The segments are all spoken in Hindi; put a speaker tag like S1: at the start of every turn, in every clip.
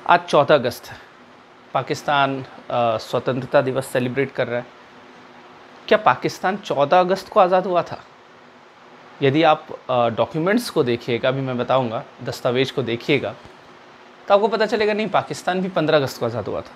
S1: आज 14 अगस्त है। पाकिस्तान स्वतंत्रता दिवस सेलिब्रेट कर रहा है। क्या पाकिस्तान 14 अगस्त को आज़ाद हुआ था? यदि आप डॉक्यूमेंट्स को देखिएगा, अभी मैं बताऊंगा, दस्तावेज को देखिएगा तो आपको पता चलेगा नहीं, पाकिस्तान भी 15 अगस्त को आज़ाद हुआ था।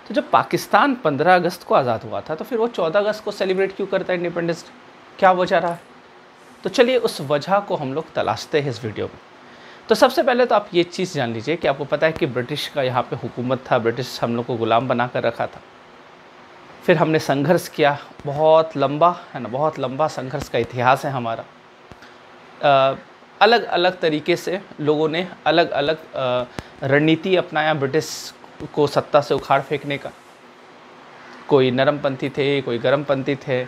S1: तो जब पाकिस्तान 15 अगस्त को आज़ाद हुआ था तो फिर वो 14 अगस्त को सेलिब्रेट क्यों करता है इंडिपेंडेंस डे? क्या वजह रहा है? तो चलिए उस वजह को हम लोग तलाशते हैं इस वीडियो में। तो सबसे पहले तो आप ये चीज़ जान लीजिए कि आपको पता है कि ब्रिटिश का यहाँ पे हुकूमत था, ब्रिटिश हम लोग को गुलाम बना कर रखा था। फिर हमने संघर्ष किया, बहुत लंबा है ना, बहुत लंबा संघर्ष का इतिहास है हमारा। अलग अलग तरीके से लोगों ने अलग अलग रणनीति अपनाया ब्रिटिश को सत्ता से उखाड़ फेंकने का। कोई नरमपंथी थे, कोई गर्मपंथी थे,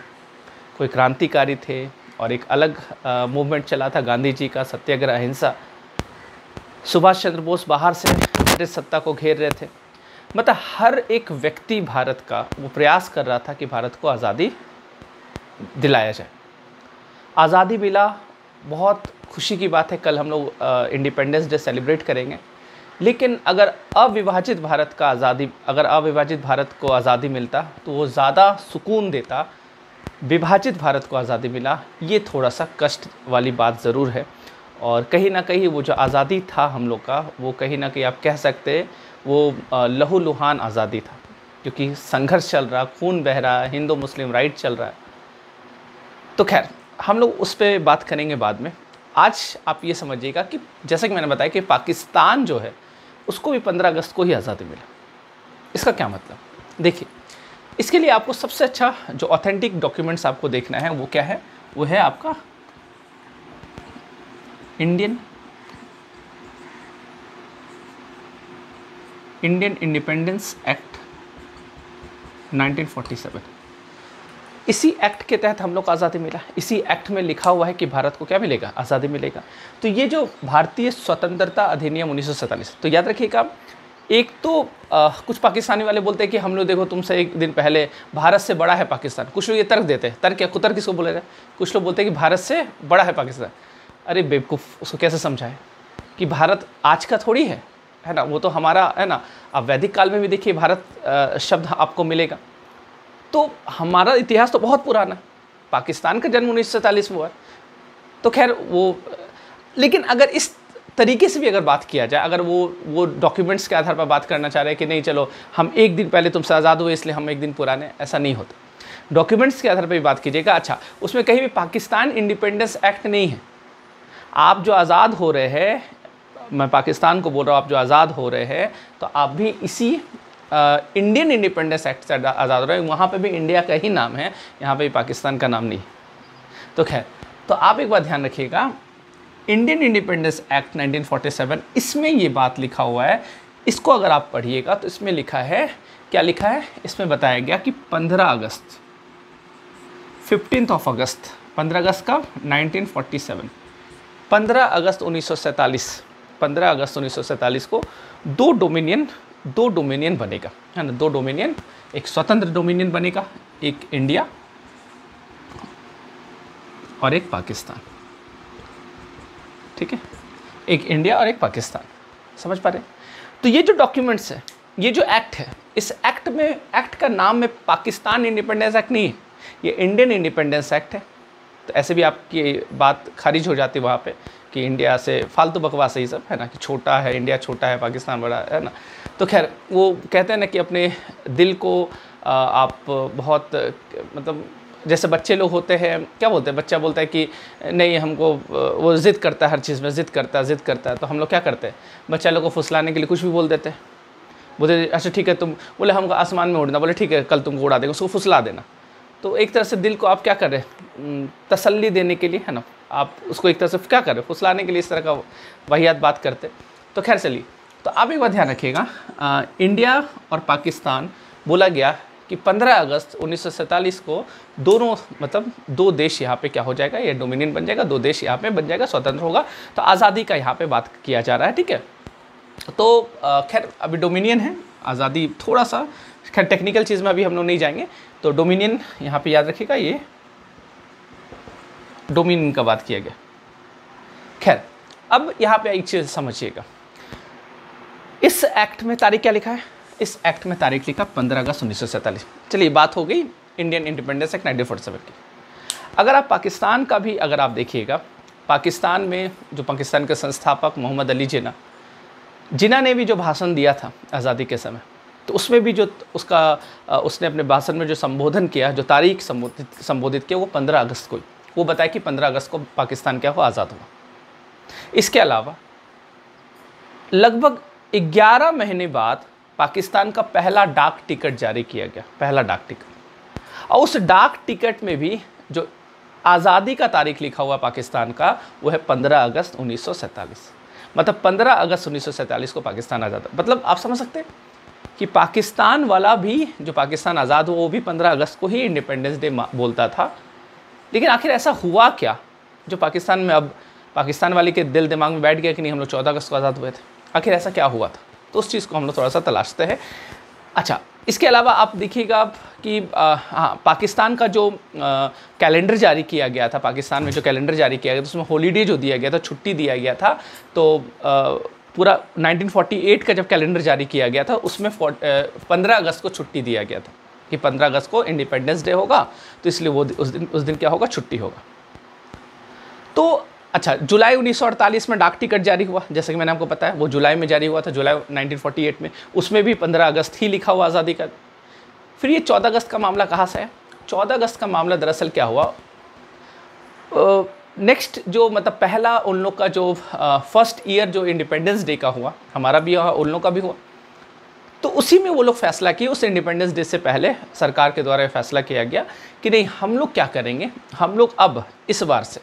S1: कोई क्रांतिकारी थे, और एक अलग मूवमेंट चला था गांधी जी का, सत्याग्रह अहिंसा। सुभाष चंद्र बोस बाहर से ब्रिटिश सत्ता को घेर रहे थे। मतलब हर एक व्यक्ति भारत का वो प्रयास कर रहा था कि भारत को आज़ादी दिलाया जाए। आज़ादी मिला, बहुत खुशी की बात है। कल हम लोग इंडिपेंडेंस डे सेलिब्रेट करेंगे। लेकिन अगर अविभाजित भारत को आज़ादी मिलता तो वो ज़्यादा सुकून देता। विभाजित भारत को आज़ादी मिला, ये थोड़ा सा कष्ट वाली बात ज़रूर है। और कहीं ना कहीं वो जो आज़ादी था हम लोग का, वो कहीं ना कहीं आप कह सकते हैं वो लहूलुहान आज़ादी था, क्योंकि संघर्ष चल रहा, खून बह रहा, हिंदू मुस्लिम राइट चल रहा है। तो खैर हम लोग उस पर बात करेंगे बाद में। आज आप ये समझिएगा कि जैसा कि मैंने बताया कि पाकिस्तान जो है उसको भी 15 अगस्त को ही आज़ादी मिला। इसका क्या मतलब? देखिए, इसके लिए आपको सबसे अच्छा जो ऑथेंटिक डॉक्यूमेंट्स आपको देखना है वो क्या है? वो है आपका इंडियन इंडिपेंडेंस एक्ट 1947। इसी एक्ट के तहत हम लोग को आज़ादी मिला। इसी एक्ट में लिखा हुआ है कि भारत को क्या मिलेगा? आज़ादी मिलेगा। तो ये जो भारतीय स्वतंत्रता अधिनियम 1947, तो याद रखिएगा, एक तो कुछ पाकिस्तानी वाले बोलते हैं कि हम लोग देखो तुमसे एक दिन पहले भारत से बड़ा है पाकिस्तान। कुछ लोग ये तर्क देते हैं, तर्क क्या, कुतर्क किसको बोले जाए? कुछ लोग बोलते हैं कि भारत से बड़ा है पाकिस्तान। अरे बेवकूफ़, उसको कैसे समझाए कि भारत आज का थोड़ी है ना, वो तो हमारा है ना। आप वैदिक काल में भी देखिए भारत शब्द आपको मिलेगा। तो हमारा इतिहास तो बहुत पुराना है। पाकिस्तान का जन्म 1947 में हुआ है। तो खैर वो, लेकिन अगर इस तरीके से भी अगर बात किया जाए, अगर वो डॉक्यूमेंट्स के आधार पर बात करना चाह रहे हैं कि नहीं चलो हम एक दिन पहले तुमसे आज़ाद हुए इसलिए हम एक दिन पुराने, ऐसा नहीं होता। डॉक्यूमेंट्स के आधार पर भी बात कीजिएगा। अच्छा, उसमें कहीं भी पाकिस्तान इंडिपेंडेंस एक्ट नहीं है। आप जो आज़ाद हो रहे हैं, मैं पाकिस्तान को बोल रहा हूँ, आप जो आज़ाद हो रहे हैं तो आप भी इसी इंडियन इंडिपेंडेंस एक्ट से आज़ाद हो रहे हैं। वहाँ पे भी इंडिया का ही नाम है, यहाँ पे भी पाकिस्तान का नाम नहीं। तो खैर, तो आप एक बात ध्यान रखिएगा, इंडियन इंडिपेंडेंस एक्ट 1947, इसमें ये बात लिखा हुआ है। इसको अगर आप पढ़िएगा तो इसमें लिखा है, क्या लिखा है? इसमें बताया गया कि 15 अगस्त 15 अगस्त 15 अगस्त का 1947, 15 अगस्त 1947 को दो डोमिनियन बनेगा, है ना। दो डोमिनियन, एक स्वतंत्र डोमिनियन बनेगा, एक इंडिया और एक पाकिस्तान। ठीक है, एक इंडिया और एक पाकिस्तान। समझ पा रहे हैं? तो ये जो डॉक्यूमेंट्स है, ये जो एक्ट है, इस एक्ट में, एक्ट का नाम में पाकिस्तान इंडिपेंडेंस एक्ट नहीं है, ये इंडियन इंडिपेंडेंस एक्ट है। तो ऐसे भी आपकी बात खारिज हो जाती है वहाँ पे कि इंडिया से फालतू बकवास है ये सब, है ना, कि छोटा है इंडिया, छोटा है पाकिस्तान बड़ा है ना। तो खैर वो कहते हैं ना कि अपने दिल को आप बहुत, मतलब जैसे बच्चे लोग होते हैं, क्या बोलते हैं, बच्चा बोलता है कि नहीं हमको, वो ज़िद करता है, हर चीज़ में ज़िद करता है। तो हम लोग क्या करते हैं, बच्चा लोग को फुसलाने के लिए कुछ भी बोल देते हैं। बोलते अच्छा ठीक है, तुम बोले हमको आसमान में उड़ना, बोले ठीक है कल तुमको उड़ा देंगे, उसको फुसला देना। तो एक तरह से दिल को आप क्या कर रहे हैं, तसल्ली देने के लिए, है ना, आप उसको एक तरह से क्या कर रहे हैं, फुसलाने के लिए इस तरह का वाहियात बात करते। तो खैर चलिए, तो आप एक बात ध्यान रखिएगा, इंडिया और पाकिस्तान बोला गया कि 15 अगस्त 1947 को दोनों, मतलब दो देश यहाँ पे क्या हो जाएगा, ये डोमिनियन बन जाएगा, दो देश यहाँ पे बन जाएगा, स्वतंत्र होगा। तो आज़ादी का यहाँ पे बात किया जा रहा है। ठीक है, तो खैर अभी डोमिनियन है, आज़ादी थोड़ा सा, खैर टेक्निकल चीज़ में अभी हम लोग नहीं जाएंगे। तो डोमिनियन यहाँ पे याद रखिएगा, ये डोमिनियन का बात किया गया। खैर अब यहाँ पे एक चीज़ समझिएगा, इस एक्ट में तारीख क्या लिखा है? इस एक्ट में तारीख लिखा 15 अगस्त 1947। चलिए, बात हो गई इंडियन इंडिपेंडेंस एक्ट 1947 की। अगर आप पाकिस्तान का भी अगर आप देखिएगा, पाकिस्तान में जो पाकिस्तान के संस्थापक मोहम्मद अली जिन्ना ने भी जो भाषण दिया था आज़ादी के समय, तो उसमें भी जो उसने अपने भाषण में जो संबोधन किया, जो तारीख संबोधित किया, वो 15 अगस्त को, वो बताया कि 15 अगस्त को पाकिस्तान क्या हुआ, आज़ाद हुआ। इसके अलावा लगभग 11 महीने बाद पाकिस्तान का पहला डाक टिकट जारी किया गया, पहला डाक टिकट। और उस डाक टिकट में भी जो आज़ादी का तारीख लिखा हुआ पाकिस्तान का, वो है 15 अगस्त 1947। मतलब 15 अगस्त 1947 को पाकिस्तान आज़ाद। मतलब आप समझ सकते हैं कि पाकिस्तान वाला भी, जो पाकिस्तान आज़ाद हुआ, वो भी 15 अगस्त को ही इंडिपेंडेंस डे बोलता था। लेकिन आखिर ऐसा हुआ क्या जो पाकिस्तान में, अब पाकिस्तान वाले के दिल दिमाग में बैठ गया कि नहीं, हम लोग 14 अगस्त को आज़ाद हुए थे। आखिर ऐसा क्या हुआ था? तो उस चीज़ को हम लोग थोड़ा सा तलाशते हैं। अच्छा, इसके अलावा आप देखिएगा कि हाँ, पाकिस्तान का जो कैलेंडर जारी किया गया था, पाकिस्तान में जो कैलेंडर जारी किया गया था, उसमें हॉलीडे जो दिया गया था, छुट्टी दिया गया था। तो पूरा 1948 का जब कैलेंडर जारी किया गया था, उसमें 15 अगस्त को छुट्टी दिया गया था कि 15 अगस्त को इंडिपेंडेंस डे होगा, तो इसलिए वो उस दिन क्या होगा, छुट्टी होगा। तो अच्छा, जुलाई 1948 में डाक टिकट जारी हुआ, जैसे कि मैंने आपको बताया, वो जुलाई में जारी हुआ था, जुलाई 1948 में। उसमें भी 15 अगस्त ही लिखा हुआ आज़ादी का। फिर ये 14 अगस्त का मामला कहाँ से है? 14 अगस्त का मामला दरअसल क्या हुआ, नेक्स्ट जो मतलब पहला उन लोग का जो फर्स्ट ईयर जो इंडिपेंडेंस डे का हुआ, हमारा भी हुआ, उन लोग का भी हुआ, तो उसी में वो लोग फैसला किए। उस इंडिपेंडेंस डे से पहले सरकार के द्वारा फैसला किया गया कि नहीं, हम लोग क्या करेंगे, हम लोग अब इस बार से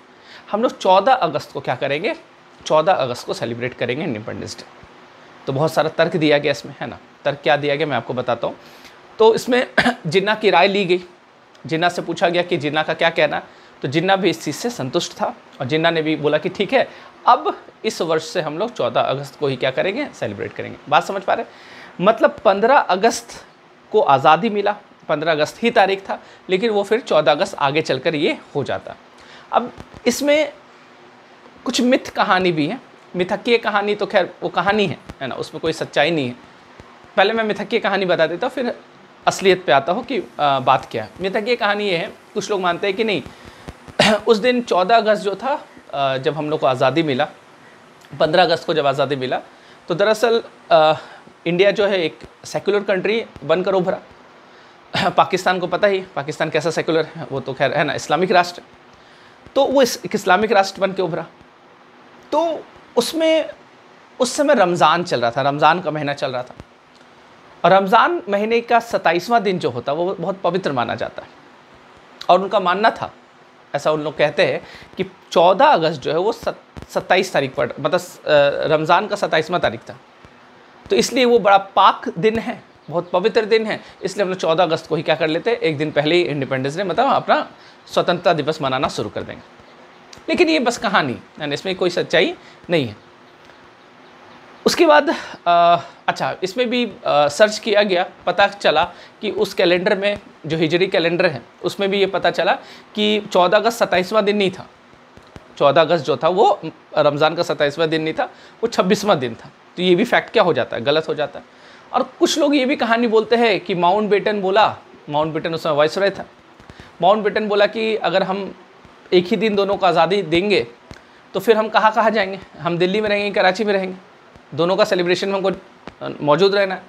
S1: हम लोग 14 अगस्त को क्या करेंगे, 14 अगस्त को सेलिब्रेट करेंगे इंडिपेंडेंस डे। तो बहुत सारा तर्क दिया गया इसमें, है ना। तर्क क्या दिया गया मैं आपको बताता हूँ। तो इसमें जिन्ना की राय ली गई, जिन्ना से पूछा गया कि जिन्ना का क्या कहना है। तो जिन्ना भी इस चीज़ से संतुष्ट था और जिन्ना ने भी बोला कि ठीक है, अब इस वर्ष से हम लोग 14 अगस्त को ही क्या करेंगे, सेलिब्रेट करेंगे। बात समझ पा रहे? मतलब 15 अगस्त को आज़ादी मिला, 15 अगस्त ही तारीख था, लेकिन वो फिर 14 अगस्त आगे चलकर ये हो जाता। अब इसमें कुछ मिथ कहानी भी है। मिथकीय कहानी तो खैर वो कहानी है ना, उसमें कोई सच्चाई नहीं है। पहले मैं मिथकीय कहानी बता देता हूँ, फिर असलियत पे आता हूँ कि बात क्या है। मिथकीय कहानी ये है, कुछ लोग मानते हैं कि नहीं, उस दिन 14 अगस्त जो था, जब हम लोग को आज़ादी मिला, 15 अगस्त को जब आज़ादी मिला, तो दरअसल इंडिया जो है एक सेकुलर कंट्री बनकर उभरा। पाकिस्तान को पता ही, पाकिस्तान कैसा सेकुलर है, वो तो खैर है ना, इस्लामिक राष्ट्र। तो वो एक इस्लामिक राष्ट्र बन के उभरा। तो उसमें उस समय रमज़ान चल रहा था, रमज़ान का महीना चल रहा था, और रमज़ान महीने का 27वां दिन जो होता है वो बहुत पवित्र माना जाता है। और उनका मानना था, ऐसा उन लोग कहते हैं कि 14 अगस्त जो है वो 27 तारीख पर, मतलब रमज़ान का 27वां तारीख था। तो इसलिए वो बड़ा पाक दिन है, बहुत पवित्र दिन है, इसलिए हम लोग 14 अगस्त को ही क्या कर लेते हैं, एक दिन पहले ही इंडिपेंडेंस डे, मतलब अपना स्वतंत्रता दिवस मनाना शुरू कर देंगे। लेकिन ये बस कहानी है, इसमें कोई सच्चाई नहीं है। उसके बाद अच्छा, इसमें भी सर्च किया गया, पता चला कि उस कैलेंडर में, जो हिजरी कैलेंडर है, उसमें भी ये पता चला कि 14 अगस्त 27वां दिन नहीं था। 14 अगस्त जो था वो रमज़ान का 27वां दिन नहीं था, वो 26वां दिन था। तो ये भी फैक्ट क्या हो जाता है, गलत हो जाता है। और कुछ लोग ये भी कहानी बोलते हैं कि माउंटबेटन बोला, माउंटबेटन उस समय वाइसरॉय था, माउंटबेटन बोला कि अगर हम एक ही दिन दोनों को आज़ादी देंगे तो फिर हम कहाँ कहाँ जाएंगे, हम दिल्ली में रहेंगे, कराची में रहेंगे, दोनों का सेलिब्रेशन में हमको मौजूद रहना है।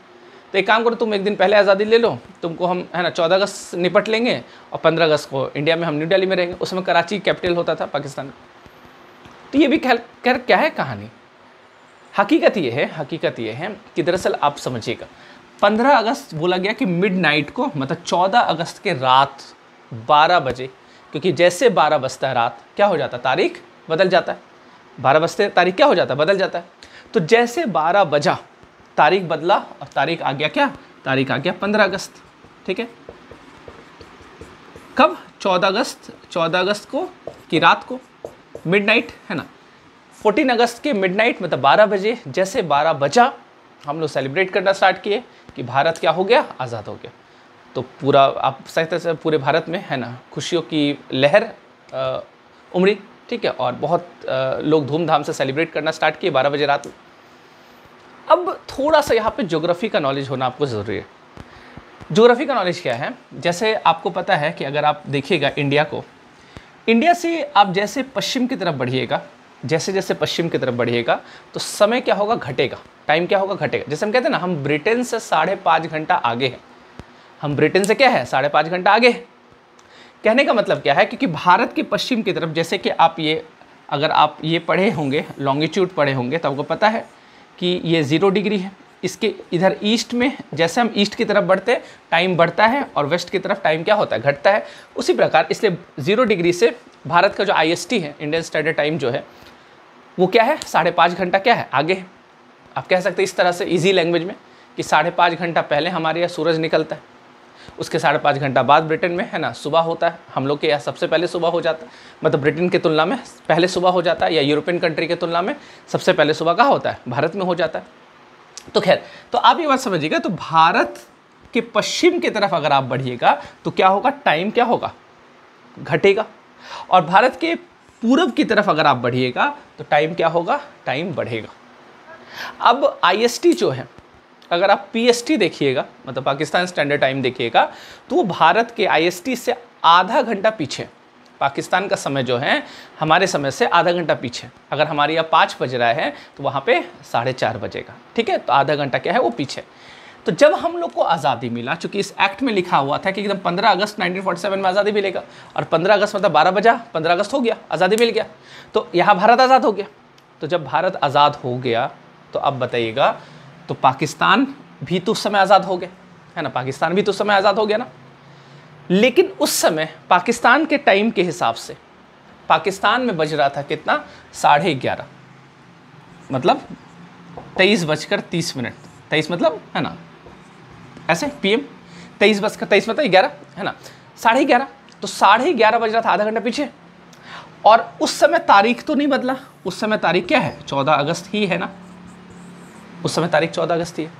S1: तो एक काम करो, तुम एक दिन पहले आज़ादी ले लो, तुमको हम है ना 14 अगस्त निपट लेंगे, और 15 अगस्त को इंडिया में हम न्यू दिल्ली में रहेंगे। उस समय कराची कैपिटल होता था पाकिस्तान का। तो ये भी खैर क्या है कहानी, हकीकत ये है कि दरअसल आप समझिएगा, 15 अगस्त बोला गया कि मिडनाइट को, मतलब 14 अगस्त के रात 12 बजे, क्योंकि जैसे 12 बजता है रात, क्या हो जाता है, तारीख बदल जाता है। 12 बजते तारीख क्या हो जाता है, बदल जाता है। तो जैसे 12 बजा, तारीख बदला और तारीख आ गया क्या, तारीख आ गया 15 अगस्त। ठीक है, कब, 14 अगस्त को की रात को, मिडनाइट है ना, 14 अगस्त के मिडनाइट, मतलब 12 बजे, जैसे 12 बजा हम लोग सेलिब्रेट करना स्टार्ट किए कि भारत क्या हो गया, आज़ाद हो गया। तो पूरा आप सकते से पूरे भारत में है ना खुशियों की लहर उमड़ी। ठीक है, और बहुत लोग धूमधाम से सेलिब्रेट करना स्टार्ट किए 12 बजे रात में। अब थोड़ा सा यहाँ पे ज्योग्राफी का नॉलेज होना आपको ज़रूरी है। ज्योग्राफी का नॉलेज क्या है, जैसे आपको पता है कि अगर आप देखिएगा इंडिया को, इंडिया से आप जैसे पश्चिम की तरफ बढ़िएगा, जैसे जैसे पश्चिम की तरफ बढ़िएगा तो समय क्या होगा, घटेगा, टाइम क्या होगा, घटेगा। जैसे हम कहते हैं ना, हम ब्रिटेन से 5.5 घंटा आगे हैं, हम ब्रिटेन से क्या है 5.5 घंटा आगे हैं। कहने का मतलब क्या है, क्योंकि भारत के पश्चिम की तरफ, जैसे कि आप ये, अगर आप ये पढ़े होंगे, लॉन्गिट्यूड पढ़े होंगे, तो आपको पता है कि ये 0 डिग्री है। इसके इधर ईस्ट में, जैसे हम ईस्ट की तरफ बढ़ते हैं टाइम बढ़ता है, और वेस्ट की तरफ टाइम क्या होता है, घटता है। उसी प्रकार इसलिए 0 डिग्री से भारत का जो IST है, इंडियन स्टैंडर्ड टाइम जो है, वो क्या है 5.5 घंटा क्या है, आगे है। आप कह सकते हैं इस तरह से ईजी लैंग्वेज में कि 5.5 घंटा पहले हमारे यहाँ सूरज निकलता है, उसके 5.5 घंटा बाद ब्रिटेन में है ना सुबह होता है। हम लोग के यहाँ सबसे पहले सुबह हो जाता है, मतलब ब्रिटेन की तुलना में पहले सुबह हो जाता है, या यूरोपियन कंट्री की तुलना में सबसे पहले सुबह कहाँ होता है, भारत में हो जाता है। तो खैर, तो आप ये बात समझिएगा, तो भारत के पश्चिम की तरफ अगर आप बढ़िएगा तो क्या होगा, टाइम क्या होगा, घटेगा। और भारत के पूरब की तरफ अगर आप बढ़िएगा तो टाइम क्या होगा, टाइम बढ़ेगा। अब IST जो है, अगर आप PST देखिएगा, मतलब पाकिस्तान स्टैंडर्ड टाइम देखिएगा, तो वो भारत के IST से आधा घंटा पीछे, पाकिस्तान का समय जो है हमारे समय से आधा घंटा पीछे। अगर हमारे यहाँ 5 बज रहा है तो वहाँ पे 4:30 बजेगा, ठीक है। तो आधा घंटा क्या है, वो पीछे। तो जब हम लोग को आज़ादी मिला, चूँकि इस एक्ट में लिखा हुआ था कि एकदम 15 अगस्त 1947 में आज़ादी मिलेगा, और 15 अगस्त मतलब 12 बजा, 15 अगस्त हो गया, आज़ादी मिल गया, तो यहाँ भारत आज़ाद हो गया। तो जब भारत आज़ाद हो गया तो अब बताइएगा, तो पाकिस्तान भी तो उस समय आज़ाद हो गया, है ना, पाकिस्तान भी तो उस समय आज़ाद हो गया ना। लेकिन उस समय पाकिस्तान के टाइम के हिसाब से पाकिस्तान में बज रहा था कितना, 11:30, मतलब 23:30, 23 मतलब है ना, ऐसे PM, 23:23 मतलब 11, है ना, 11:30। तो 11:30 बज रहा था, आधा घंटा पीछे। और उस समय तारीख तो नहीं बदला, उस समय तारीख क्या है, 14 अगस्त ही है ना, उस समय तारीख 14 अगस्त ही है।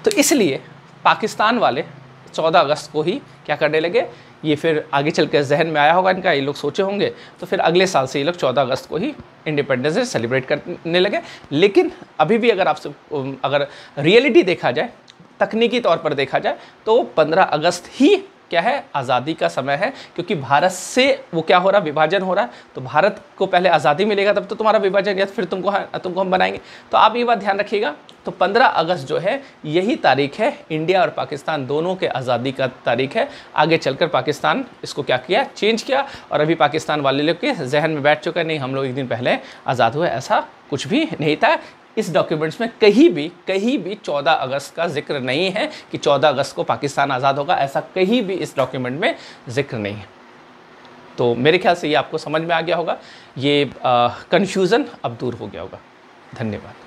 S1: तो इसलिए पाकिस्तान वाले 14 अगस्त को ही क्या करने लगे, ये फिर आगे चल के जहन में आया होगा इनका, ये लोग सोचे होंगे, तो फिर अगले साल से ये लोग 14 अगस्त को ही इंडिपेंडेंस डे सेलिब्रेट करने लगे। लेकिन अभी भी अगर रियलिटी देखा जाए, तकनीकी तौर पर देखा जाए, तो 15 अगस्त ही क्या है, आज़ादी का समय है। क्योंकि भारत से वो क्या हो रहा है, विभाजन हो रहा है। तो भारत को पहले आज़ादी मिलेगा तब तो तुम्हारा विभाजन, या फिर तुमको हम बनाएंगे। तो आप ये बात ध्यान रखिएगा। तो 15 अगस्त जो है यही तारीख है, इंडिया और पाकिस्तान दोनों के आज़ादी का तारीख है। आगे चलकर पाकिस्तान इसको क्या किया, चेंज किया, और अभी पाकिस्तान वाले लोग के जहन में बैठ चुका है, नहीं हम लोग एक दिन पहले आज़ाद हुए, ऐसा कुछ भी नहीं था। इस डॉक्यूमेंट्स में कहीं भी 14 अगस्त का जिक्र नहीं है कि 14 अगस्त को पाकिस्तान आज़ाद होगा, ऐसा कहीं भी इस डॉक्यूमेंट में जिक्र नहीं है। तो मेरे ख्याल से ये आपको समझ में आ गया होगा, ये कन्फ्यूज़न अब दूर हो गया होगा। धन्यवाद।